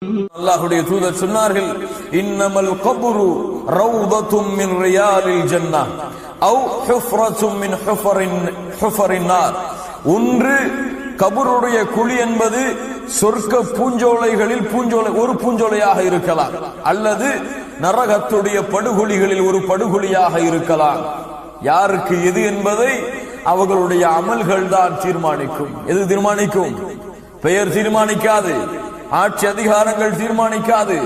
அல்லாஹ்வுடைய தூதர் சொன்னார்கள், இன்னமல் கப்ரு ரௌதத்தும் மின் ரியாலில் ஜன்னah அவ் ஹுஃப்ரத்தும் மின் ஹுஃபரின் நார். ஒன்று கபருடைய குழி என்பது சொர்க்க பூஞ்சோலைகளில் ஒரு பூஞ்சோலையாக இருக்கலாம், அல்லது நரகத்துடைய படுகொலிகளில் ஒரு படுகொலியாக இருக்கலாம். யாருக்கு எது என்பதை அவர்களுடைய அமல்கள் தான் தீர்மானிக்கும். எது தீர்மானிக்கும்? பெயர் தீர்மானிக்காது, ஆட்சி அதிகாரங்கள் தீர்மானிக்காது,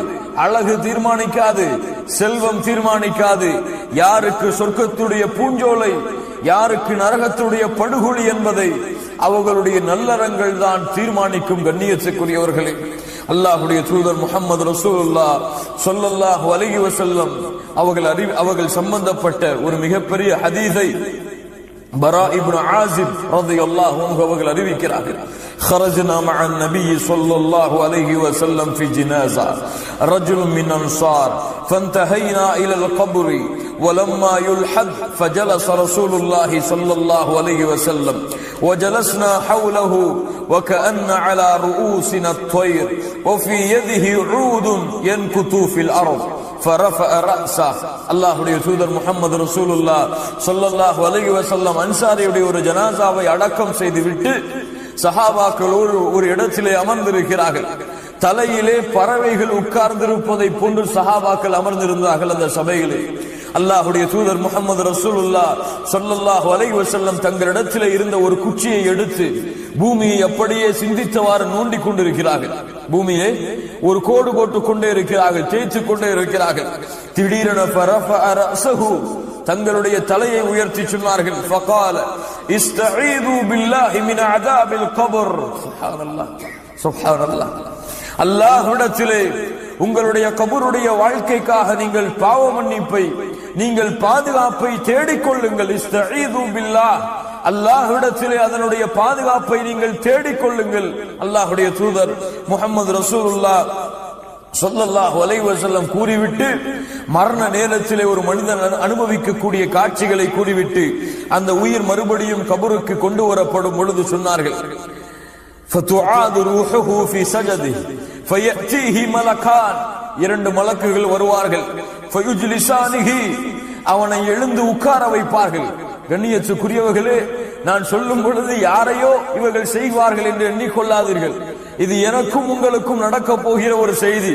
அழகு தீர்மானிக்காது, செல்வம் தீர்மானிக்காது. யாருக்கு சொர்க்கத்துடைய பூஞ்சோலை, யாருக்கு நரகத்துடைய படுகொலி என்பதை அவர்களுடைய நல்லறங்கள் தான் தீர்மானிக்கும். கண்ணியத்துக்குரியவர்களே, அல்லாஹ்வுடைய தூதர் முஹம்மது ரசூலுல்லாஹ் ஸல்லல்லாஹு அலைஹி வஸல்லம் அவர்கள் சம்பந்தப்பட்ட ஒரு மிகப்பெரிய ஹதீஸை பரா இப்னு ஆசிப் ரலியல்லாஹு அன்ஹு அவர்கள் அறிவிக்கிறார்கள். خرجنا مع النبي صلى الله عليه وسلم في جنازة رجل من أنصار فانتهينا إلى القبر ولما يلحد فجلس رسول الله صلى الله عليه وسلم وجلسنا حوله وكأن على رؤوسنا الطير وفي يده عود ينكت في الأرض فرفع رأسه. அல்லாஹ்வுடைய தூதர் முஹம்மது ரசூலுல்லாஹ் ஸல்லல்லாஹு அலைஹி வஸல்லம் அன்சாரியுடைய ஒரு ஜனாசாவை அடக்கம் செய்துவிட்டு சஹாபாக்களோடு ஒரு இடத்திலே அமர்ந்திருக்கிறார்கள். தலையிலே பறவைகள் உட்கார்ந்திருப்பதை போன்று சஹாபாக்கள் அமர்ந்திருந்தார்கள் அந்த சபையிலே. அல்லாஹ்வுடைய தூதர் முஹம்மது ரசூலுல்லாஹ் ஸல்லல்லாஹு அலைஹி வஸல்லம் தங்களிடத்திலே இருந்த ஒரு குச்சியை எடுத்து பூமியை அப்படியே சிந்தித்தவாறு நோண்டி கொண்டிருக்கிறார்கள். பூமியை ஒரு கோடு போட்டுக் கொண்டே இருக்கிறார்கள், தேய்த்துக் கொண்டே இருக்கிறார்கள். திடீரென ஃபரஃபஅ ரஅஸஹு, தங்களுடைய தலையை உயர்த்தி சொன்னார்கள், ஃபகால இஸ்தஈது பில்லாஹி மின் அஸாபில் கப்ர். சுப்ஹானல்லாஹ், சுப்ஹானல்லாஹ். அல்லாஹ்விடத்திலே உங்களுடைய கபருடைய வாழ்க்கைக்காக நீங்கள் பாவ மன்னிப்பை, நீங்கள் பாதுகாப்பை தேடிக்கொள்ளுங்கள். இஸ்தஈது பில்லாஹ், அல்லாஹ்விடத்திலே அதனுடைய பாதுகாப்பை நீங்கள் தேடிக்கொள்ளுங்கள். அல்லாஹ்வுடைய தூதர் முஹம்மது ரசூலுல்லாஹ் ஸல்லல்லாஹு அலைஹி வஸல்லம் கூறிவிட்டு மரண நேரத்திலே ஒரு மனிதன் அனுபவிக்கக்கூடிய காட்சிகளை கூறிவிட்டு அந்த உயிர் மறுபடியும் கபருக்கு கொண்டு வரப்படும் பொழுது சொன்னார்கள், ஃபதுஆது ரூஹுஹு ஃபீ சஜதிஹி ஃபயஅதீஹி மலகான், இரண்டு மலக்குகள் வருவார்கள். ஃபயுஜ்லிசானிஹி, அவனை எழுந்து உட்கார வைப்பார்கள். கண்ணியத்துக்குரியவர்களே, நான் சொல்லும் பொழுது யாரையோ இவர்கள் செய்வார்கள் என்று எண்ணிக்கொள்ளாதீர்கள். இது எனக்கும் உங்களுக்கும் நடக்க போகிற ஒரு செய்தி.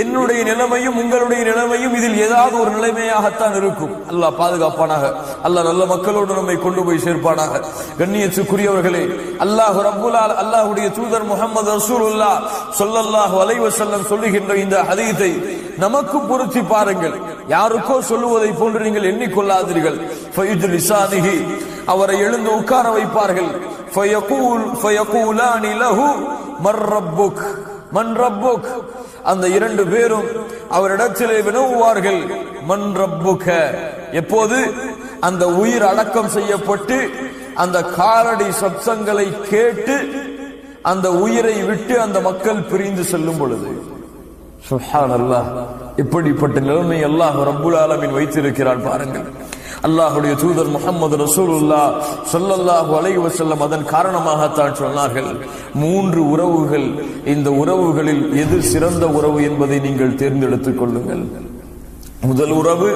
என்னுடைய நிலைமையும் உங்களுடைய நிலைமையும் இதில் ஏதாவது ஒரு நிலைமையாகத்தான் இருக்கும். அல்லாஹ் பாதுகாப்பானாக. அல்லாஹ் நல்ல மக்களோடு நம்மை கொண்டு போய் சேர்ப்பானாக. கண்ணியத்துக்குரியவர்களே, அல்லாஹ்வுடைய தூதர் முஹம்மது ரசூலுல்லாஹ் ஸல்லல்லாஹு அலைஹி வஸல்லம் சொல்லுகின்ற இந்த ஹதீஸை நமக்கு பொருத்தி பாருங்கள். யாருக்கோ சொல்லுவதை போன்று நீங்கள் எண்ணிக்கொள்ளாதீர்கள். ஃபயுஜ்லிசானிஹி, அவரை எழுந்து உட்கார வைப்பார்கள். ஃபயகூலானி லஹு மர் ரப்புக், மன் ரப்புக், அந்த இரண்டு பேரும் அவரிடத்திலே வினவுவார்கள், மன் ரப்புக. எப்போது அந்த உயிர் அடக்கம் செய்யப்பட்டு அந்த காலடி சப்தங்களை கேட்டு அந்த உயிரை விட்டு அந்த மக்கள் பிரிந்து செல்லும் பொழுது. சுப்ஹானல்லாஹ், இப்படிப்பட்ட நிலைமை அல்லாஹ் ரப்புல் ஆலமீன் வைத்திருக்கிறான் பாருங்கள். அல்லாஹ்வுடைய தூதர் முஹம்மது ரசூலுல்லாஹ் ஸல்லல்லாஹு அலைஹி வஸல்லம் அதன் காரணமாகத்தான் சொன்னார்கள், மூன்று உறவுகள், இந்த உறவுகளில் எது சிறந்த உறவு என்பதை நீங்கள் தேர்ந்தெடுத்துக் கொள்ளுங்கள். முதல் உறவு,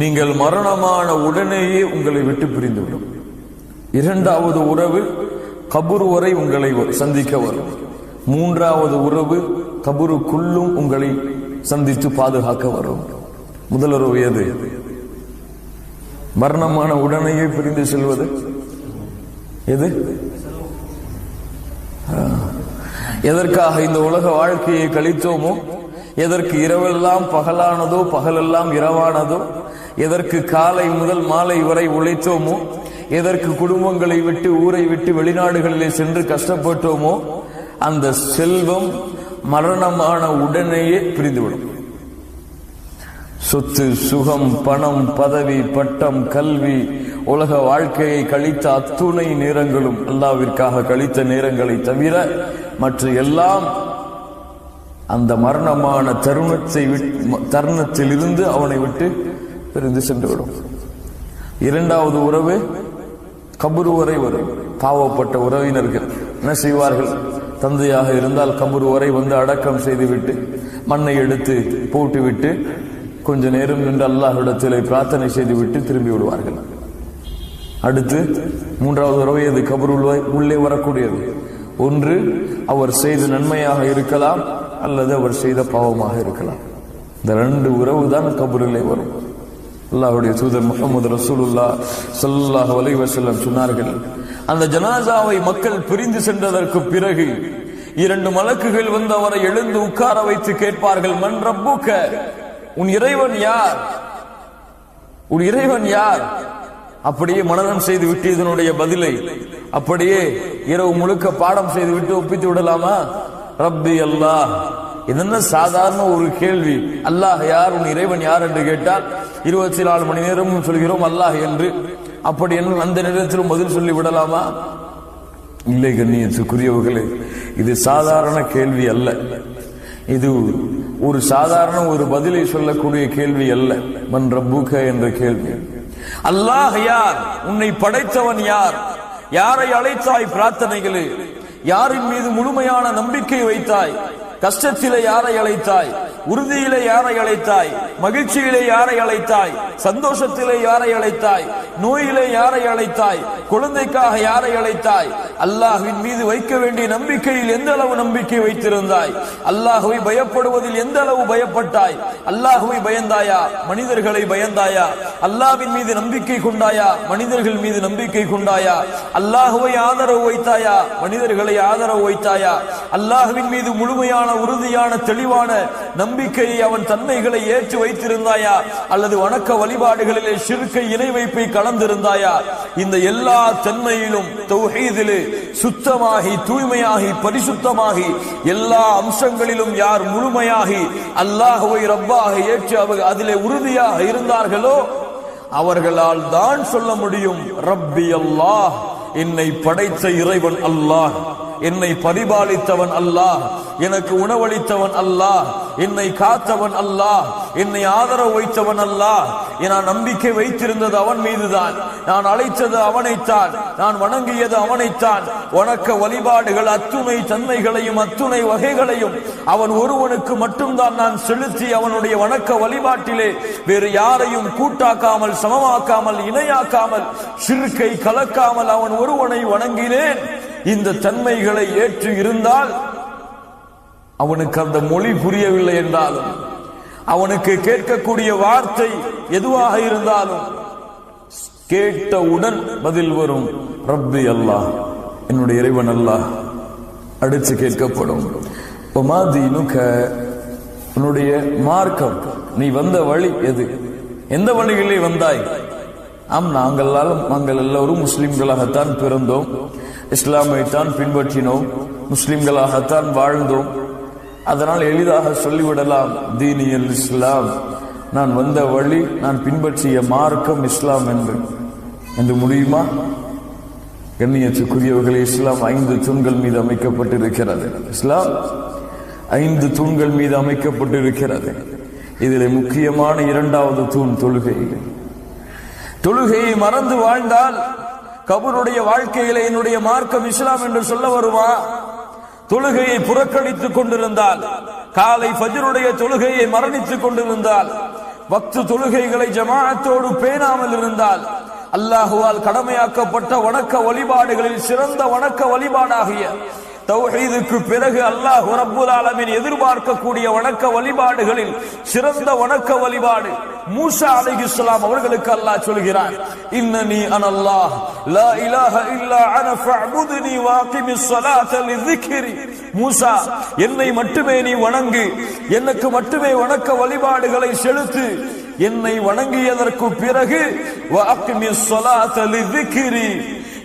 நீங்கள் மரணமான உடனேயே உங்களை விட்டு பிரிந்துவிடும். இரண்டாவது உறவு, கபர் வரை உங்களை சந்திக்க வரும். மூன்றாவது உறவு, கபருக்குள்ளும் உங்களை சந்தித்து பாதுகாக்க வரும். முதல் உறவு எது? மரணமான உடனேயே பிரிந்து செல்வது எது? எதற்காக இந்த உலக வாழ்க்கையை கழித்தோமோ, எதற்கு இரவெல்லாம் பகலானதோ பகலெல்லாம் இரவானதோ, எதற்கு காலை முதல் மாலை வரை உழைத்தோமோ, எதற்கு குடும்பங்களை விட்டு ஊரை விட்டு வெளிநாடுகளிலே சென்று கஷ்டப்பட்டோமோ, அந்த செல்வம் மரணமான உடனேயே பிரிந்துவிடும். சொத்து, சுகம், பணம், பதவி, பட்டம், கல்வி, உலக வாழ்க்கையை கழித்த அத்துணை நேரங்களும் அல்லாஹ்விற்காக கழித்த நேரங்களை தவிர மற்ற எல்லாம் அந்த மரணமான தருணத்தில் இருந்து அவனை விட்டு பிரிந்து சென்றுவிடும். இரண்டாவது உறவு கபர் வரை வரும். பாவப்பட்ட உறவினர்கள் என்ன செய்வார்கள்? தந்தையாக இருந்தால் கபர் வரை வந்து அடக்கம் செய்துவிட்டு மண்ணை எடுத்து போட்டுவிட்டு கொஞ்ச நேரம் நின்று அல்லாஹ்விடத்திலே பிரார்த்தனை செய்துவிட்டு திரும்பி விடுவார்கள். அடுத்து மூன்றாவது தடவை அது கபர் உள்ளே வரக்கூடியது. ஒன்று அவர் செய்த நன்மையாக இருக்கலாம், அல்லது அவர் செய்த பாவமாக இருக்கலாம். இந்த ரெண்டு உறவு தான் கபரிலே வரும். அல்லாஹ்வுடைய தூதர் முஹம்மது ரசூலுல்லாஹ் ஸல்லல்லாஹு அலைஹி வஸல்லம் சொன்னார்கள், அந்த ஜனாசாவை மக்கள் பிரிந்து சென்றதற்கு பிறகு 2 மலக்குகள் வந்து அவரை எழுந்து உட்கார வைத்து கேட்பார்கள், மன் ரப்புக, உன் இறைவன் யார், உன் இறைவன் யார்? அப்படியே மனனம் செய்து விட்டு இதனுடைய பதிலை அப்படியே இரவு முழுக்க பாடம் செய்து விட்டு ஒப்பித்து விடலாமா? ரப்பி அல்லாஹ். என்ன சாதாரண ஒரு கேள்வி, அல்லாஹ் யார், உன் இறைவன் யார் என்று கேட்டால் 24 மணி நேரமும் சொல்கிறோம் அல்லாஹ் என்று. அப்படி என்ன அந்த நேரத்திலும் பதில் சொல்லி விடலாமா? இல்லை கண்ணியத்துக்குரியவர்களே, இது சாதாரண கேள்வி அல்ல. இது ஒரு சாதாரண ஒரு பதிலை சொல்லக்கூடிய கேள்வி அல்ல. மன் ரப்புக என்ற கேள்வி. அல்லாஹ் யார், உன்னை படைத்தவன் யார், யாரை அழைத்தாய் பிரார்த்தனைகளே, யாரின் மீது முழுமையான நம்பிக்கை வைத்தாய், கஷ்டத்திலே யாரை அழைத்தாய், உறுதியிலே யாரை அழைத்தாய், மகிழ்ச்சியிலே யாரை அழைத்தாய், சந்தோஷத்திலே யாரை அழைத்தாய், நோயிலே யாரை அழைத்தாய், குழந்தைக்காக யாரை அழைத்தாய், அல்லாஹ்வின் மீது வைக்க வேண்டிய நம்பிக்கையில் எந்த அளவு நம்பிக்கை வைத்திருந்தாய், அல்லாஹ்வை பயப்படுவதில் எந்த அளவு பயப்பட்டாய், அல்லாஹ்வை பயந்தாயா, மனிதர்களை பயந்தாயா, அல்லாஹ்வின் மீது நம்பிக்கை கொண்டாயா, மனிதர்கள் மீது நம்பிக்கை கொண்டாயா, அல்லாஹ்வை ஆதரவு வைத்தாயா, மனிதர்களை ஆதரவு வைத்தாயா, அல்லாஹ்வின் மீது முழுமையான உறுதியான தெளிவான நம்பிக்கையை அவன் தன்மைகளை ஏற்று வைத்திருந்தாயா, அல்லது வணக்க வழிபாடுகளிலே ஷிர்கை இணை வைப்பை கலந்திருந்தாயா? இந்த எல்லா தன்மையிலும் தௌஹீதிலே சுத்தமாகி தூய்மையாகி பரிசுத்தமாகி எல்லா அம்சங்களிலும் யார் முழுமையாகி அல்லாஹ்வை ரப்பாக ஏற்று அவர் அதிலே உறுதியாக இருந்தார்களோ அவர்களால் தான் சொல்ல முடியும், ரப்பி அல்லாஹ், என்னை படைத்த இறைவன் அல்லாஹ், என்னை பரிபாலித்தவன் அல்லாஹ், எனக்கு உணவளித்தவன் அல்லாஹ், என்னை காத்தவன் அல்லாஹ், என்னை ஆதரவு வைத்தவன் அல்லாஹ். நான் நம்பிக்கை வைத்திருந்தது அவன் மீதுதான், நான் அழைத்தது அவனைத்தான், நான் வணங்கியது அவனைத்தான். வணக்க வழிபாடுகள் அத்துணை தன்மைகளையும் அத்துணை வகைகளையும் அவன் ஒருவனுக்கு மட்டும்தான் நான் செலுத்தி அவனுடைய வணக்க வழிபாட்டிலே வேறு யாரையும் கூட்டாக்காமல் சமமாக்காமல் இணையாக்காமல் ஷிர்கை கலக்காமல் அவன் ஒருவனை வணங்கினேன். இந்த தன்மைகளை ஏற்று இருந்தால் அவனுக்கு அந்த மொழி புரியவில்லை என்றாலும், அவனுக்கு கேட்கக்கூடிய வார்த்தை எதுவாக இருந்தாலும் கேட்டவுடன் பதில் வரும், ரப்பி அல்லாஹ், என்னுடைய இறைவன் அல்லாஹ். அடுத்து கேட்கப்படும், உமாதீனுக, உன்னுடைய மார்க்கம், நீ வந்த வழி எது, எந்த வழிகளிலே வந்தாய்? நாங்கள் எல்லோரும் முஸ்லிம்களாகத்தான் பிறந்தோம், இஸ்லாமைத்தான் பின்பற்றினோம், முஸ்லிம்களாகத்தான் வாழ்ந்தோம். அதனால் எளிதாக சொல்லிவிடலாம், தீனியல் இஸ்லாம், நான் வந்த வழி, நான் பின்பற்றிய மார்க்கம் இஸ்லாம் என்று முடியுமா? கண்ணியத்துக்குரியவர்களே, இஸ்லாம் 5 தூண்கள் மீது அமைக்கப்பட்டிருக்கிறது. இஸ்லாம் 5 தூண்கள் மீது அமைக்கப்பட்டிருக்கிறது. இதில் முக்கியமான 2வது தூண் தொழுகை. தொழுகையை மறந்து வாழ்ந்தால் கபருடைய வாழ்க்கையில என்னுடைய மார்க்கம் இஸ்லாம் என்று சொல்ல வருமா? தொழுகையை புறக்கணித்துக் கொண்டிருந்தால், காலை ஃபஜ்ருடைய தொழுகையை மரணித்துக் கொண்டிருந்தால், வக்து தொழுகைகளை ஜமாஅத்தோடு பேணாமல் இருந்தால், அல்லாஹுவால் கடமையாக்கப்பட்ட வணக்க வழிபாடுகளில் சிறந்த வணக்க வழிபாடாகிய தௌஹீதுக்கு பிறகு அல்லாஹ் ரப்புல் ஆலமீன் எதிர்பார்க்கக்கூடிய வணக்க வழிபாடுகளில் சிறந்த வணக்க வழிபாடு மூசா அலைஹிஸ்ஸலாம் அவர்களுக்கு அல்லாஹ் சொல்கிறார், இன்னனி அனல்லாஹ் லா இலாஹ இல்லா அன ஃபஅபுத்னி வஅகிமிஸ் ஸலாத லிذிக்ரி. மூசா, என்னை மட்டுமே நீ வணங்கு, எனக்கு மட்டுமே வணக்க வழிபாடுகளை செலுத்து, என்னை வணங்கியதற்கு பிறகு வஅகிமிஸ் ஸலாத லிذிக்ரி,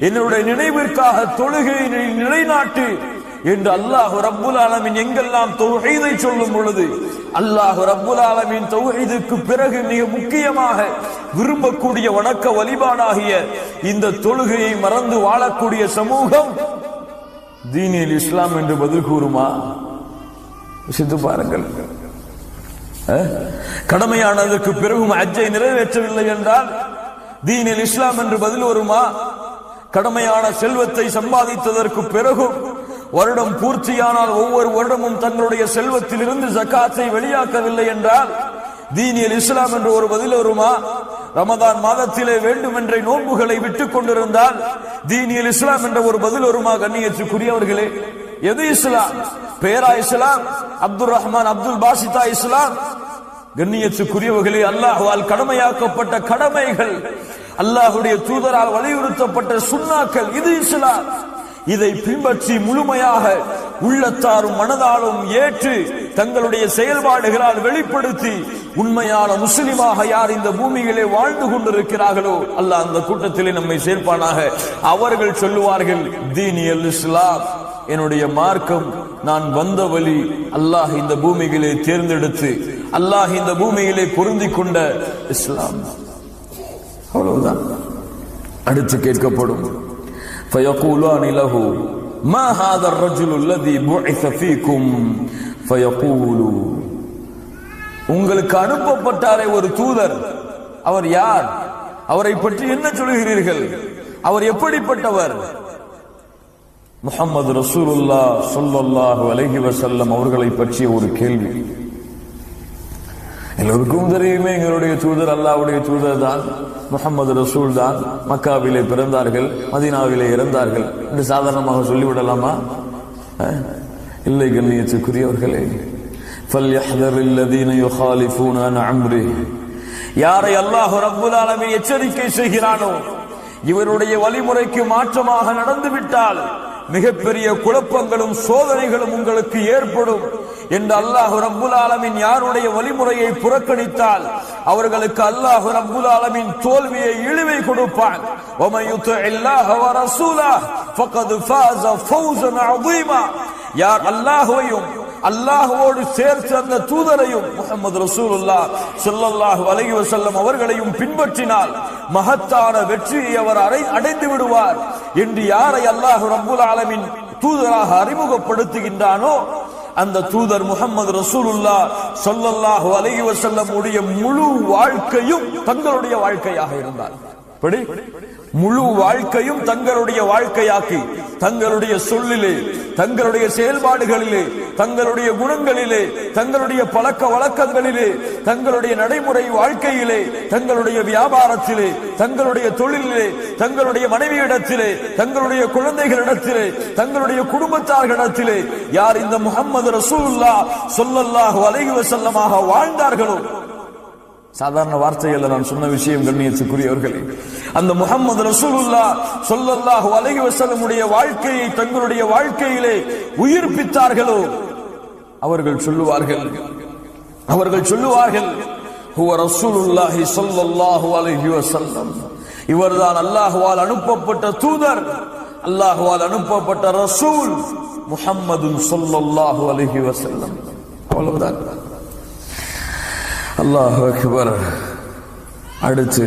என்னுடைய நினைவிற்காக தொழுகையை நிலைநாட்டு என்று அல்லாஹ் ரப்புல் ஆலமீன் எங்கெல்லாம் தௌஹீதை சொல்லும் பொழுது, அல்லாஹ் ரப்புல் ஆலமீன் தௌஹீதுக்கு பிறகு மிக முக்கியமாக விரும்பக்கூடிய வணக்க வழிபாடாகிய இந்த தொழுகையை மறந்து வாழக்கூடிய சமூகம் தீனில் இஸ்லாம் என்று பதில் கூறுமா? சித்து பாருங்கள். கடமையானதற்கு பிறகும் ஹஜ்ஜை நிறைவேற்றவில்லை என்றால் தீனில் இஸ்லாம் என்று பதில் வருமா? கடமையான செல்வத்தை சம்பாதித்ததற்கு பிறகும் வருடம் பூர்த்தியானால் ஒவ்வொரு வருடமும் தங்களுடைய செல்வத்திலிருந்து ஜகாத்தை வெளியாக்கவில்லை என்றால் தீனியல் இஸ்லாம் என்று ஒரு பதில் வருமா? ரமதான் மாதத்திலே வேண்டுமென்றே நோன்புகளை விட்டுக் கொண்டிருந்தால் தீனியல் இஸ்லாம் என்ற ஒரு பதில் வருமா? கண்ணியத்துக்குரியவர்களே, எது இஸ்லாம்? பேரா இஸ்லாம்? அப்துல் ரஹ்மான் அப்துல் பாசிதா இஸ்லாம்? கண்ணியத்துக்குரியவர்களே, அல்லாஹ்வால் கடமையாக்கப்பட்ட கடமைகள், அல்லாஹ்வுடைய தூதரால் வலியுறுத்தப்பட்ட சுன்னாக்கள், இது இஸ்லாம். இதை பின்பற்றி முழுமையாக உள்ளத்தாரும் மனதாலும் ஏற்று தங்களுடைய செயல்பாடுகளால் வெளிப்படுத்தி உண்மையான முஸ்லிமாக யார் இந்த பூமியிலே வாழ்ந்து கொண்டிருக்கிறார்களோ அல்லாஹ் அந்த கூட்டத்திலே நம்மை சேர்ப்பானாக. அவர்கள் சொல்லுவார்கள், தீனியல் இஸ்லாம், என்னுடைய மார்க்கம், நான் வந்த வழி, அல்லாஹ் இந்த பூமியிலே தேர்ந்தெடுத்து அல்லாஹ் இந்த பூமியிலே பொருந்திக் கொண்ட இஸ்லாம். அவ்வளவுதான். அடுத்து கேட்கப்படும், فيقولان له ما هذا الرجل الذي بعث فيكم فيقول, உங்களுக்கு அனுப்பப்பட்டாரே ஒரு தூதர், அவர் யார்? அவரை பற்றி என்ன சொல்கிறீர்கள்? அவர் எப்படிப்பட்டவர்? முஹம்மது ரசூலுல்லாஹ் ஸல்லல்லாஹு அலைஹி வஸல்லம் அவர்களை பற்றிய ஒரு கேள்வி. எல்லோருக்கும் தெரியுமே, எங்களுடைய தூதர் அல்லாஹ்வுடைய தூதர் தான், முஹம்மது ரசூல் தான். மக்காவிலே பிறந்தார்கள், மதீனாவிலே இறந்தார்கள் என்று சாதாரணமாக சொல்லிவிடலாமா? இல்லை கண்ணியத்துக்குரியவர்களே. فَلْيَحْذَرِ الَّذِينَ يُخَالِفُونَ عَنْ أَمْرِهِ, யாரை அல்லாஹ் ரப்புல் ஆலமீன் எச்சரிக்கை செய்கிறானோ இவருடைய வழிமுறைக்கு மாற்றமாக நடந்துவிட்டால் மிகப்பெரிய குழப்பங்களும் சோதனைகளும் உங்களுக்கு ஏற்படும் என்று அல்லாஹ் ரப்புல் ஆலமீன் யாருடைய வழிமுறையை புறக்கணித்தால் அவர்களுக்கு அல்லாஹ் ரப்புல் ஆலமீன் தோல்வியை, இழிவை கொடுப்பான். وَمَن يُطِعِ اللَّهَ وَرَسُولَهُ فَقَدْ فَازَ فَوْزًا عَظِيمًا, யார் அல்லாஹ்வையும் அல்லாஹ்வோடு சேர்த்து அந்த தூதரையும் முஹம்மது ரசூலுல்லாஹ் ஸல்லல்லாஹு அலைஹி வஸல்லம் அவர்களையும் பின்பற்றினால் மகத்தான வெற்றியை அவர் அடைந்து விடுவார் என்று யாரை அல்லாஹ் ரப்புல் ஆலமீன் தூதராக அறிமுகப்படுத்துகின்றானோ அந்த தூதர் முஹம்மது ரசூலுல்லாஹ் ஸல்லல்லாஹு அலைஹி வஸல்லம் உடைய முழு வாழ்க்கையும் தங்களுடைய வாழ்க்கையாக இருந்தார். முழு வாழ்க்கையும் தங்களுடைய வாழ்க்கையாக்கி தங்களுடைய சொல்லிலே, தங்களுடைய செயல்பாடுகளிலே, தங்களுடைய குணங்களிலே, தங்களுடைய பழக்க வழக்கங்களிலே, தங்களுடைய நடைமுறை வாழ்க்கையிலே, தங்களுடைய வியாபாரத்திலே, தங்களுடைய தொழிலிலே, தங்களுடைய மனைவியிடத்திலே, தங்களுடைய குழந்தைகளிடத்திலே, தங்களுடைய குடும்பத்தார்களிடத்திலே யார் இந்த முஹம்மது ரசூலுல்லாஹ் ஸல்லல்லாஹு அலைஹி வஸல்லமாக வாழ்ந்தார்களோ, சாதாரண வார்த்தைகள் நான் சொன்ன விஷயம் கண்ணியத்துக்குரியவர்களே, அந்த முஹம்மது ரசூலுல்லாஹ் ஸல்லல்லாஹு அலைஹி வஸல்லம் உடைய வாழ்க்கையை தங்களுடைய வாழ்க்கையிலே உயிர்ப்பித்தார்களோ அவர்கள் சொல்லுவார்கள் ஹுவ ரசூலுல்லாஹி ஸல்லல்லாஹு அலைஹி வஸல்லம், இவர்தான் அல்லாஹ்வால் அனுப்பப்பட்ட தூதர், அல்லாஹ்வால் அனுப்பப்பட்ட ரசூல் முஹம்மது ஸல்லல்லாஹு அலைஹி வஸல்லம். அவ்வளவுதான். அல்லாஹு அக்பர். அடுத்து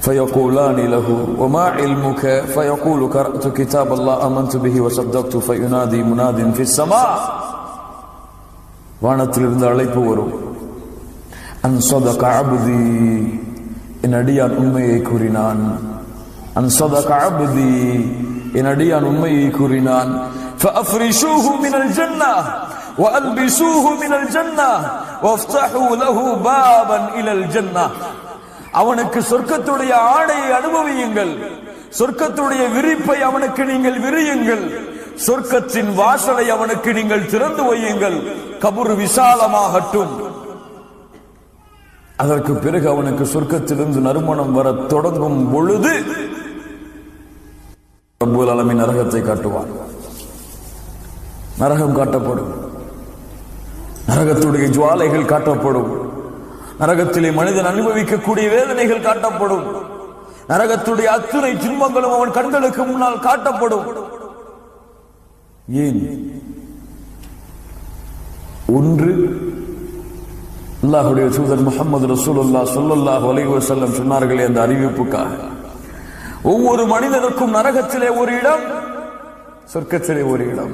فيقولان له وما علمك فيقول قرأت كتاب الله آمنت به وصدقت فينادي مناد في السماء, வானத்திலிருந்து அழைப்பு வரும், அன் ஸதக அப்தி, என் அடியான் உண்மையை கூறினான், அன் ஸதக அப்தி, என் அடியான் உண்மையை கூறினான், فأفرشوه من الجنة وألبسوه من الجنة وافتحوا له بابا إلى الجنة, அவனுக்கு சொர்க்கத்துடைய ஆடையை அனுபவியுங்கள், சொர்க்கத்துடைய விரிப்பை அவனுக்கு நீங்கள் விரியுங்கள், சொர்க்கத்தின் வாசலை அவனுக்கு நீங்கள் திறந்து வையுங்கள், கபர் விசாலமாகட்டும். அதற்கு பிறகு அவனுக்கு சொர்க்கத்திலிருந்து நறுமணம் வர தொடங்கும் பொழுது ரப்பல் ஆலமீன் நரகத்தை காட்டுவான். நரகம் காட்டப்படும், நரகத்துடைய ஜுவாலைகள் காட்டப்படும், நரகத்திலே மனிதன் அனுபவிக்கக்கூடிய வேதனைகள் காட்டப்படும், நரகத்துடைய அத்துணை துன்பங்களும் அவன் கண்களுக்கு முன்னால் காட்டப்படும். ஏன்? ஒன்று, அல்லாஹ்வுடைய தூதர் முஹம்மது ரசூலுல்லாஹ் ஸல்லல்லாஹு அலைஹி வஸல்லம் சொன்னார்களே அந்த அறிவிப்புக்காக. ஒவ்வொரு மனிதனுக்கும் நரகத்திலே ஒரு இடம், சொர்க்கத்திலே ஒரு இடம்.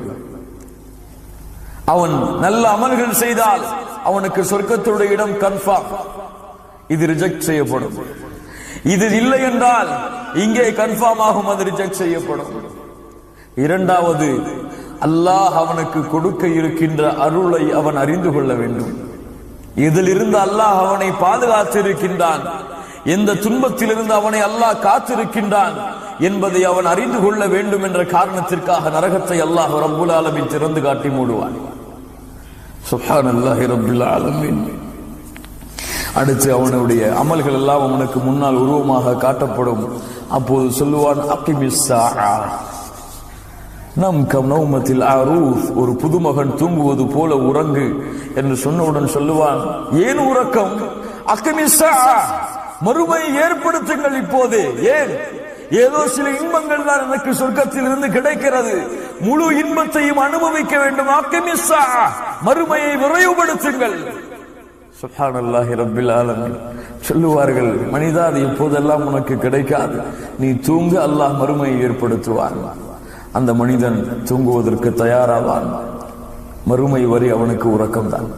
அவன் நல்ல அமல்கள் செய்தால் அவனுக்கு சொர்க்கத்துடைய இடம் கன்ஃபார்ம், இது ரிஜெக்ட் செய்யப்படும். இது இல்லை என்றால் இங்கே கன்ஃபார்ம் ஆகும், அது ரிஜெக்ட் செய்யப்படும். இரண்டாவது, அல்லாஹ் அவனுக்கு கொடுக்க இருக்கின்ற அருளை அவன் அறிந்து கொள்ள வேண்டும். இதிலிருந்து அல்லாஹ் அவனை பாதுகாத்திருக்கின்றான், எந்த துன்பத்திலிருந்து அவனை அல்லாஹ் காத்திருக்கின்றான் என்பதை அவன் அறிந்து கொள்ள வேண்டும் என்ற காரணத்திற்காக நரகத்தை அல்லாஹ் ரப்புல் ஆலமீன் திறந்து காட்டி மூடுவான். சுப்ஹானல்லாஹி ரப்பில் ஆலமீன். அடுத்து அவனுடைய அமல்கள் எல்லாம் அவனுக்கு முன்னால் உருவமாக காட்டப்படும். அப்போது சொல்லுவான், அகிமிஸ்ஸாஆ, நம் கனௌமத்தில் அரூஃப், ஒரு புதுமகன் தூங்குவது போல உறங்கு என்று சொன்னவுடன் சொல்லுவான், ஏன் உறக்கம்? அகிமிஸ்ஸாஆ, மறுமையை ஏற்படுத்துங்கள் இப்போதே. ஏன்? ஏதோ சில இன்பங்கள் தான் எனக்கு சொர்க்கத்தில் இருந்து கிடைக்கிறது, முழு இன்பத்தையும் அனுபவிக்க வேண்டும். அகிமிஸ்ஸாஆ, மறுமையை விரைவுபடுத்துங்கள். சுப்ஹானல்லாஹி ரப்பில் ஆலமீன். சொல்லுவார்கள், மனிதா, அது இப்போதெல்லாம் உனக்கு கிடைக்காது, நீ தூங்க, அல்லாஹ் மறுமையை ஏற்படுத்துவான். அந்த மனிதன் தூங்குவதற்கு தயாராவான். மறுமை வரை அவனுக்கு உறக்கம் தான்.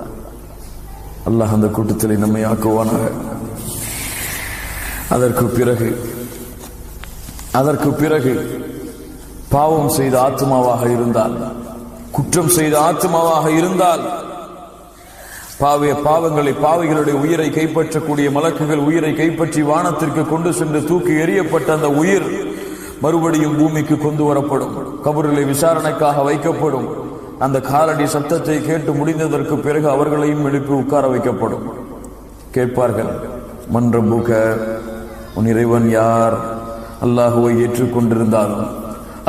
அல்லாஹ் அந்த கூட்டத்தில் நம்மை ஆக்குவானாக. அதற்கு பிறகு பாவம் செய்த ஆத்மாவாக இருந்தால், குற்றம் செய்த ஆத்மாவாக இருந்தால், பாவிகளுடைய உயிரை கைப்பற்றக்கூடிய மலக்குகள் உயிரை கைப்பற்றி வானத்திற்கு கொண்டு சென்று தூக்கி எறியப்பட்ட அந்த உயிர் மறுபடியும் பூமிக்கு கொண்டு வரப்படும். கபரிலே விசாரணைக்காக வைக்கப்படும். அந்த காலடி சத்தத்தை கேட்டு முடிந்ததற்கு பிறகு அவர்களையும் எழுப்பி உட்கார வைக்கப்படும். கேட்பார்கள், மன் ரப்புக, உன் இறைவன் யார்? அல்லாஹுவை ஏற்றுக்கொண்டிருந்தாலும்,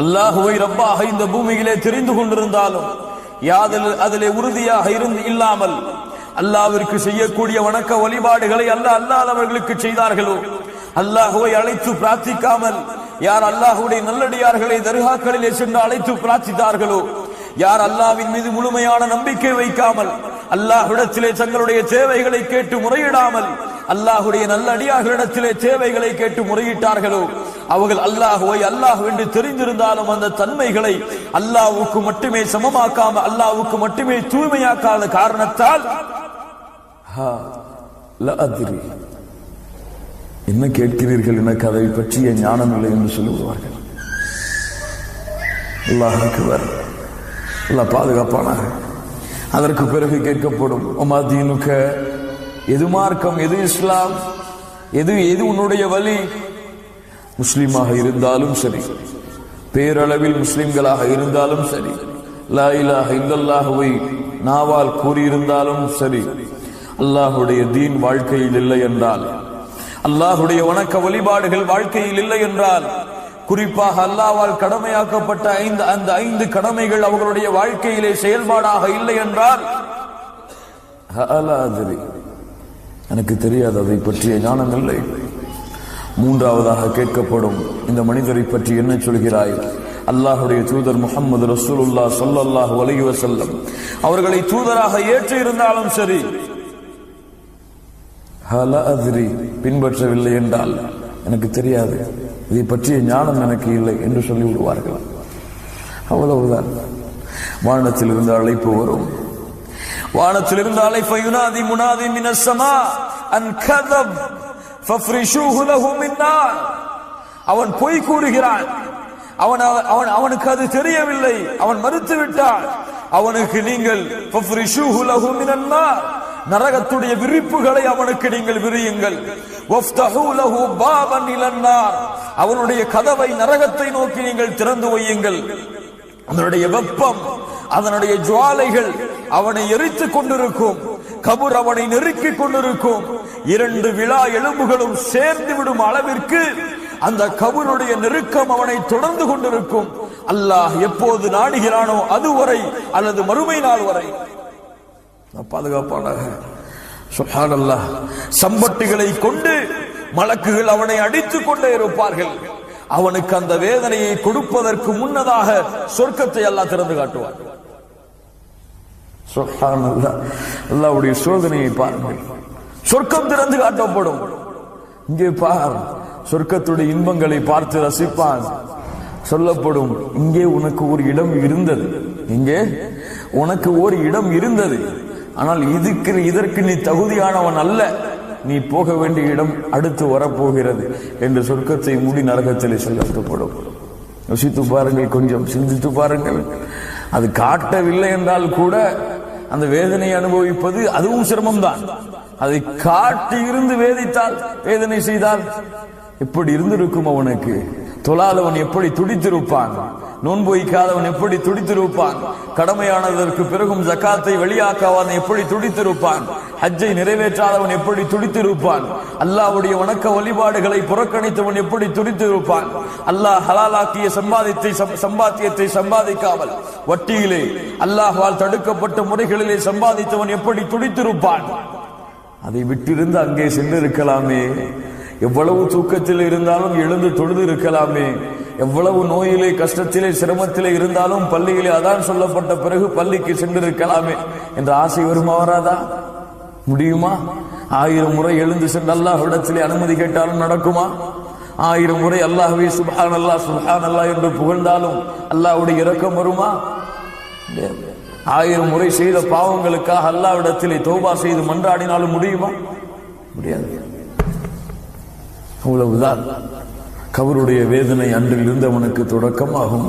அல்லாஹுவை ரப்பாக இந்த பூமியிலே தெரிந்து கொண்டிருந்தாலும், அதிலே உறுதியாக இல்லாமல் அல்லாஹ்விற்கு செய்யக்கூடிய வணக்க வழிபாடுகளை அல்லாதவர்களுக்கு செய்தார்களோ, அல்லாஹுவை அழைத்து பிரார்த்திக்காமல் யார் அல்லாஹுடைய நல்லடியார்களை தர்காக்களிலே சென்று அழைத்து பிரார்த்தித்தார்களோ, யார் அல்லாஹ்வின் மீது முழுமையான நம்பிக்கை வைக்காமல் அல்லாஹ்விடத்திலே தங்களுடைய தேவைகளை கேட்டு முறையிடாமல் அல்லாஹுடைய நல்லடியார்களிடத்திலே தேவைகளை கேட்டு முறையிட்டார்களோ, அவர்கள் அல்லாஹுவை அல்லாஹ் என்று தெரிந்திருந்தாலும் அந்த தன்மைகளை அல்லாஹ்வுக்கு மட்டுமே சமமாக்காம, அல்லாஹ்வுக்கு மட்டுமே தூய்மையாக்காத காரணத்தால் என்ன கேட்கிறீர்கள், எனக்கு அதை பற்றிய ஞானம் இல்லை என்று சொல்லுவார்கள். அல்லாஹ் அக்பர். அல்லாஹ் பாதுகாப்பானாக. அதற்கு பிறகு கேட்கப்படும், உமா தீனுக, எது மார்க்கம், எது இஸ்லாம், எது உன்னுடைய வழி? முஸ்லிமாக இருந்தாலும் சரி, பேரளவில் முஸ்லிம்களாக இருந்தாலும் சரி, லா இலாஹ இல்லல்லாஹுவை நாவால் கூறியிருந்தாலும் சரி, அல்லாஹுடைய தீன் வாழ்க்கையில் இல்லை என்றால், அல்லாஹுடைய வணக்க வழிபாடுகள் வாழ்க்கையில் இல்லை என்றால், குறிப்பாக அல்லாஹ்வால் கடமையாக்கப்பட்ட அந்த 5 கடமைகள் அவர்களுடைய வாழ்க்கையிலே செயல்பாடாக இல்லை என்றால், எனக்கு தெரியாது, அதை பற்றிய ஞானம் இல்லை. மூன்றாவதாக கேட்கப்படும், இந்த மனிதரை பற்றி என்ன சொல்கிறாய்? அல்லாஹுடைய தூதர் முஹம்மது ரசூலுல்லாஹ் ஸல்லல்லாஹு அலைஹி வஸல்லம் அவர்களை தூதராக ஏற்று இருந்தாலும் சரி, பின்பற்றவில்லை என்றால், எனக்கு தெரியாது, இதை பற்றிய ஞானம் எனக்கு இல்லை என்று சொல்லிவிடுவார்கள். அவ்வளவுதான். வானத்திலிருந்து அழைப்பு வரும். வானத்திலிருந்து அழைப்பு, யுனாதி முனாதி மினஸ் ஸமா அன் கதப் ஃபஃப்ரிஷூஹு லஹு மின் நார். அவன் பொய் கூறுகிறான், அவனுக்கு அது தெரியவில்லை, அவன் மறுத்து விட்டான். அவனுக்கு நீங்கள் ஃபஃப்ரிஷூஹு லஹு மினன் நார், நரகத்துடைய விரிப்புகளை அவனுக்கு நீங்கள் விரியுங்கள். வஃப்தஹூ லஹு பாபன் இலன் நார், அவனுடைய கதவை நரகத்தை நோக்கி நீங்கள் திறந்து வையுங்கள். அதனுடைய வெப்பம், அதனுடைய ஜுவாலைகள் அவனை எரித்துக் கொண்டிருக்கும். கபர் அவனை நெருக்கிக் கொண்டிருக்கும். 2 விழா எலும்புகளும் சேர்ந்து விடும் அளவிற்கு அந்த கபருடைய நெருக்கம் அவனை தொடர்ந்து கொண்டிருக்கும். அல்லாஹ் எப்போது நாடுகிறானோ அதுவரை, அல்லது மறுமை நாள் வரை. பாதுகாப்பானாக. சுப்ஹானல்லாஹ். சம்பட்டிகளை கொண்டு மலக்குகள் அவனை அடித்துக் கொண்டே இருப்பார்கள். அவனுக்கு அந்த வேதனையை கொடுப்பதற்கு முன்னதாக சொர்க்கத்தை அல்லாஹ் திறந்து காட்டுவார். சுப்ஹானல்லாஹ். அல்லாஹ்வுடைய சோதனையை பாருங்கள். சொர்க்கம் திறந்து காட்டப்படும். இங்கே பார், சொர்க்கத்துடைய இன்பங்களை பார்த்து ரசிப்பான். சொல்லப்படும், இங்கே உனக்கு ஒரு இடம் இருந்தது, இங்கே உனக்கு ஒரு இடம் இருந்தது, ஆனால் இதற்கு நீ தகுதியானவன் அல்ல, நீ போக வேண்டிய இடம் அடுத்து வரப்போகிறது என்று சொர்க்கத்தை மூடி நரகத்திலே சொல்லப்படும். யோசித்து பாருங்கள், கொஞ்சம் சிந்தித்து பாருங்கள். அது காட்டவில்லை என்றால் கூட அந்த வேதனை அனுபவிப்பது அதுவும் சிரமம்தான். அதை காட்டி இருந்து வேதித்தால், வேதனை செய்தால் எப்படி இருந்திருக்கும் அவனுக்கு? தொழாதவன் எப்படி துடித்திருப்பான்? நோன்பு வைக்காதவன் எப்படி துடித்திருப்பான்? கடமையானதற்கு பிறகும் ஜகாத்தை வெளியாக்காதவன் எப்படி துடித்திருப்பான்? ஹஜ்ஜை நிறைவேற்றாதவன் எப்படி துடித்திருப்பான்? அல்லாஹ்வுடைய வணக்க வழிபாடுகளை புறக்கணித்தவன் எப்படி துடித்திருப்பான்? அல்லாஹ் ஹலாலாக்கிய சம்பாத்தியத்தை சம்பாதிக்காமல் வட்டியிலே அல்லாஹ்வால் தடுக்கப்பட்ட முறைகளிலே சம்பாதித்தவன் எப்படி துடித்திருப்பான்? அதை விட்டிருந்து அங்கே சென்றிருக்கலாமே. எவ்வளவு தூக்கத்தில் இருந்தாலும் எழுந்து தொழுது இருக்கலாமே. எவ்வளவு நோயிலே, கஷ்டத்திலே, சிரமத்திலே இருந்தாலும் பள்ளியிலே அதான் சொல்லப்பட்ட பிறகு பள்ளிக்கு சென்றிருக்கலாமே என்ற ஆசை வருமா? வராதா? முடியுமா? 1000 முறை எழுந்து சென்று அல்லாஹ்விடத்திலே அனுமதி கேட்டாலும் நடக்குமா? 1000 முறை அல்லாஹ்வே சுப்ஹானல்லாஹ் சுப்ஹானல்லாஹ் என்று புகழ்ந்தாலும் அல்லாஹ்வுடைய இரக்கம் வருமா? 1000 முறை செய்த பாவங்களுக்காக அல்லாஹ்விடத்திலே தௌபா செய்து மன்றாடினாலும் முடியுமா? முடியாது. அவ்வளவுதான். கபருடைய வேதனை அன்றில் இருந்தவனுக்கு தொடக்கமாகும்.